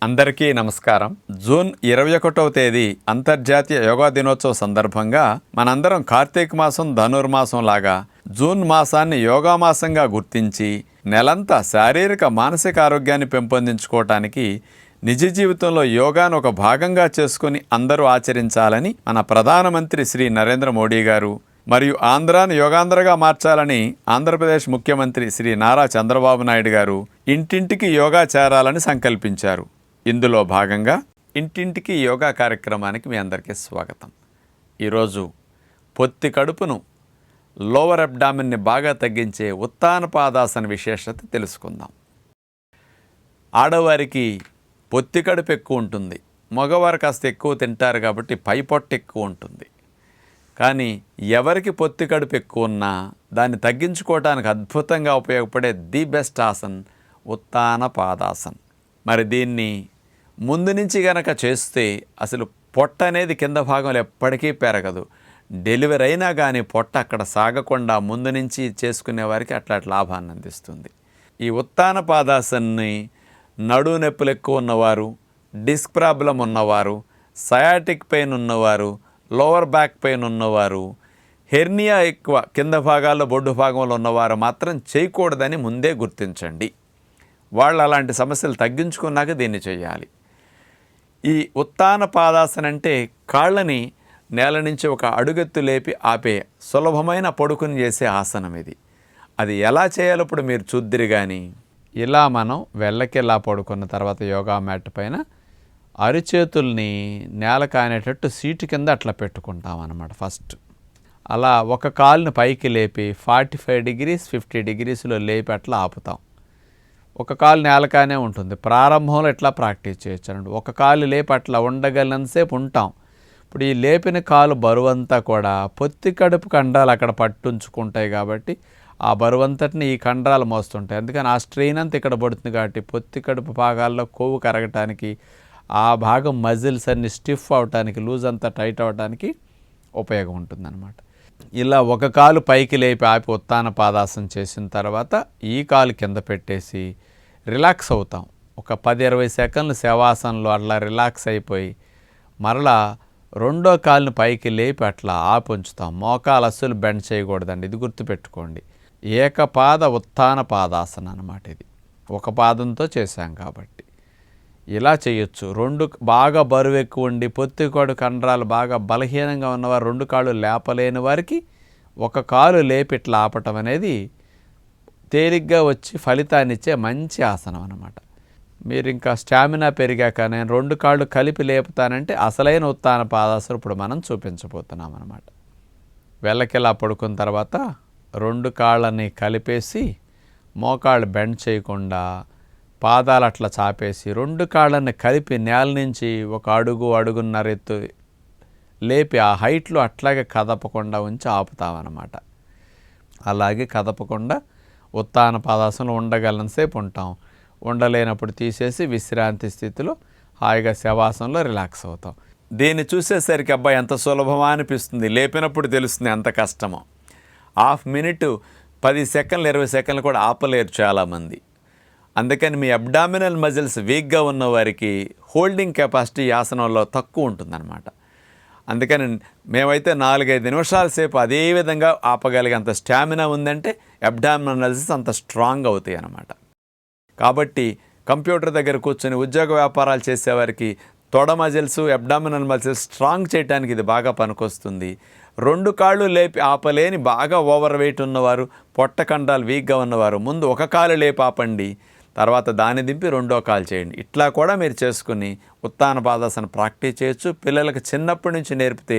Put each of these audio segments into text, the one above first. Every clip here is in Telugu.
అందరికీ నమస్కారం. జూన్ 21వ తేదీ అంతర్జాతీయ యోగా దినోత్సవ సందర్భంగా మనందరం కార్తీక మాసం ధనుర్మాసం లాగా జూన్ మాసాన్ని యోగా మాసంగా గుర్తించి నెలంతా శారీరక మానసిక ఆరోగ్యాన్ని పెంపొందించుకోవటానికి నిజ జీవితంలో యోగాను ఒక భాగంగా చేసుకుని అందరూ ఆచరించాలని మన ప్రధానమంత్రి శ్రీ నరేంద్ర మోడీ గారు మరియు ఆంధ్రాను యోగాంధ్రగా మార్చాలని ఆంధ్రప్రదేశ్ ముఖ్యమంత్రి శ్రీ నారా చంద్రబాబు నాయుడు గారు ఇంటింటికి యోగా చేరాలని సంకల్పించారు. ఇందులో భాగంగా ఇంటింటికి యోగా కార్యక్రమానికి మీ అందరికీ స్వాగతం. ఈరోజు పొత్తి కడుపును లోవర్ అబ్డామిన్ని బాగా తగ్గించే ఉత్తాన పాదాసన విశేషత తెలుసుకుందాం. ఆడవారికి పొత్తి కడుపు ఎక్కువ ఉంటుంది, మగవారు కాస్త ఎక్కువ తింటారు కాబట్టి పై పొట్ట ఎక్కువ ఉంటుంది. కానీ ఎవరికి పొత్తి కడుపు ఎక్కువ ఉన్నా దాన్ని తగ్గించుకోవడానికి అద్భుతంగా ఉపయోగపడే ది బెస్ట్ ఆసన్ ఉత్తాన పాదాసన్. మరి దీన్ని ముందు నుంచి గనక చేస్తే అసలు పొట్ట అనేది కింద భాగంలో ఎప్పటికీ పెరగదు. డెలివరీ అయినా కానీ పొట్ట అక్కడ సాగకుండా ముందు నుంచి చేసుకునే వారికి అట్లాంటి లాభాన్ని అందిస్తుంది. ఈ ఉత్తాన పాదాసన్ని నడుము నొప్పులు ఎక్కువ ఉన్నవారు, డిస్క్ ప్రాబ్లం ఉన్నవారు, సయాటిక్ పెయిన్ ఉన్నవారు, లోవర్ బ్యాక్ పెయిన్ ఉన్నవారు, హెర్నియా ఎక్కువ కింద భాగాల్లో బొడ్డు భాగంలో ఉన్నవారు మాత్రం చేయకూడదని ముందే గుర్తించండి. వాళ్ళు అలాంటి సమస్యలు తగ్గించుకున్నాక దీన్ని చేయాలి. ఈ ఉత్తాన పాదాసన అంటే కాళ్ళని నేల నుంచి ఒక అడుగెత్తు లేపి ఆపే సులభమైన పొడుకుని చేసే ఆసనం ఇది. అది ఎలా చేయాలో ఇప్పుడు మీరు చూద్దిరి. కానీ ఇలా మనం వెళ్ళకిలా పడుకున్న తర్వాత యోగా మ్యాట్ పైన అరిచేతుల్ని నేల కానేటట్టు సీటు కింద అట్లా పెట్టుకుంటాం అన్నమాట. ఫస్ట్ అలా ఒక కాలుని పైకి లేపి 45 డిగ్రీస్ 50 డిగ్రీస్లో లేపి అట్లా ఆపుతాం. ఒక కాలు నేలకానే ఉంటుంది. ప్రారంభంలో ఎట్లా ప్రాక్టీస్ చేయొచ్చు అన్నట్టు. ఒక కాలు లేపి అట్లా ఉండగలిగినంతసేపు ఉంటాం. ఇప్పుడు ఈ లేపిన కాలు బరువంతా కూడా పొత్తి కడుపు కండరాలు అక్కడ పట్టుంచుకుంటాయి కాబట్టి ఆ బరువంతటిని ఈ కండరాలు మోస్తుంటాయి. అందుకని ఆ స్ట్రెయిన్ అంతా ఇక్కడ పడుతుంది కాబట్టి పొత్తి కడుపు భాగాల్లో కొవ్వు కరగటానికి, ఆ భాగం మజిల్స్ అన్ని స్టిఫ్ అవటానికి, లూజ్ అంతా టైట్ అవటానికి ఉపయోగం ఉంటుందన్నమాట. ఇలా ఒక కాలు పైకి లేపి ఆపి ఉత్తాన పాదాసన చేసిన తర్వాత ఈ కాలు కింద పెట్టేసి రిలాక్స్ అవుతాం. ఒక 10-20 సెకండ్లు శవాసనలో అట్లా రిలాక్స్ అయిపోయి మరలా రెండో కాలుని పైకి లేపి అట్లా ఆపి ఉంచుతాం. మోకాలు అస్సలు బెండ్ చేయకూడదండి, ఇది గుర్తుపెట్టుకోండి. ఏకపాద ఉత్తాన పాదాసన అన్నమాట ఇది. ఒక పాదంతో చేశాం కాబట్టి ఇలా చేయొచ్చు. రెండు బాగా బరువు ఎక్కువ ఉండి పొత్తికోడు కండరాలు బాగా బలహీనంగా ఉన్నవారు, రెండు కాళ్ళు లేపలేని వారికి ఒక కాలు లేపి ఇట్లా ఆపటం అనేది తేలిగ్గా వచ్చి ఫలితాన్ని ఇచ్చే మంచి ఆసనం అన్నమాట. మీరు ఇంకా స్టామినా పెరిగాక నేను రెండు కాళ్ళు కలిపి లేపుతానంటే అసలైన ఉత్తాన పాదాసనం ఇప్పుడు మనం చూపించబోతున్నాం అన్నమాట. వెళ్ళకిలా పడుకున్న తర్వాత రెండు కాళ్ళని కలిపేసి మోకాళ్ళు బెండ్ చేయకుండా పాదాలు అట్లా చాపేసి రెండు కాళ్ళని కలిపి నేల నుంచి ఒక అడుగున్నర ఎత్తు లేపి ఆ హైట్లో అట్లాగే కదపకుండా ఉంచి ఆపుతామన్నమాట. అలాగే కదపకుండా ఉత్తాన పాదాసనంలో ఉండగలనంతసేపు ఉంటాం. ఉండలేనప్పుడు తీసేసి విశ్రాంతి స్థితిలో హాయిగా శవాసనంలో రిలాక్స్ అవుతాం. దీన్ని చూసేసరికి అబ్బాయి ఎంత సులభమా అనిపిస్తుంది, లేపినప్పుడు తెలుస్తుంది ఎంత కష్టమో. హాఫ్ మినిట్ 10 సెకండ్లు 20 సెకండ్లు కూడా ఆపలేరు చాలామంది. అందుకని మీ అబ్డామినల్ మజిల్స్ వీక్గా ఉన్న వారికి హోల్డింగ్ కెపాసిటీ ఆసనంలో తక్కువ ఉంటుందన్నమాట. అందుకని మేమైతే 4-5 నిమిషాల సేపు అదే విధంగా ఆపగలిగే అంత స్టామినా ఉందంటే అబ్డామినల్ మజిల్స్ అంత స్ట్రాంగ్ అవుతాయి అన్నమాట. కాబట్టి కంప్యూటర్ దగ్గర కూర్చొని ఉద్యోగ వ్యాపారాలు చేసేవారికి తొడ మజిల్స్ అబ్డామినల్ మజిల్స్ స్ట్రాంగ్ చేయడానికి ఇది బాగా పనికొస్తుంది. రెండు కాళ్ళు లేపి ఆపలేని బాగా ఓవర్ వెయిట్ ఉన్నవారు, పొట్ట కండరాలు వీక్గా ఉన్నవారు ముందు ఒక కాలు లేపి ఆపండి, తర్వాత దాన్ని దింపి రెండో కాలు చేయండి. ఇట్లా కూడా మీరు చేసుకుని ఉత్తాన పాదాసన ప్రాక్టీస్ చేయొచ్చు. పిల్లలకు చిన్నప్పటి నుంచి నేర్పితే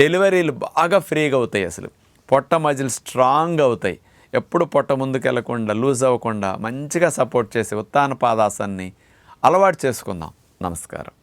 డెలివరీలు బాగా ఫ్రీగా అవుతాయి. అసలు పొట్ట మజిల్ స్ట్రాంగ్ అవుతాయి. ఎప్పుడు పొట్ట ముందుకు వెళ్ళకుండా లూజ్ అవ్వకుండా మంచిగా సపోర్ట్ చేసి ఉత్తాన పాదాసన్ని అలవాటు చేసుకుందాం. నమస్కారం.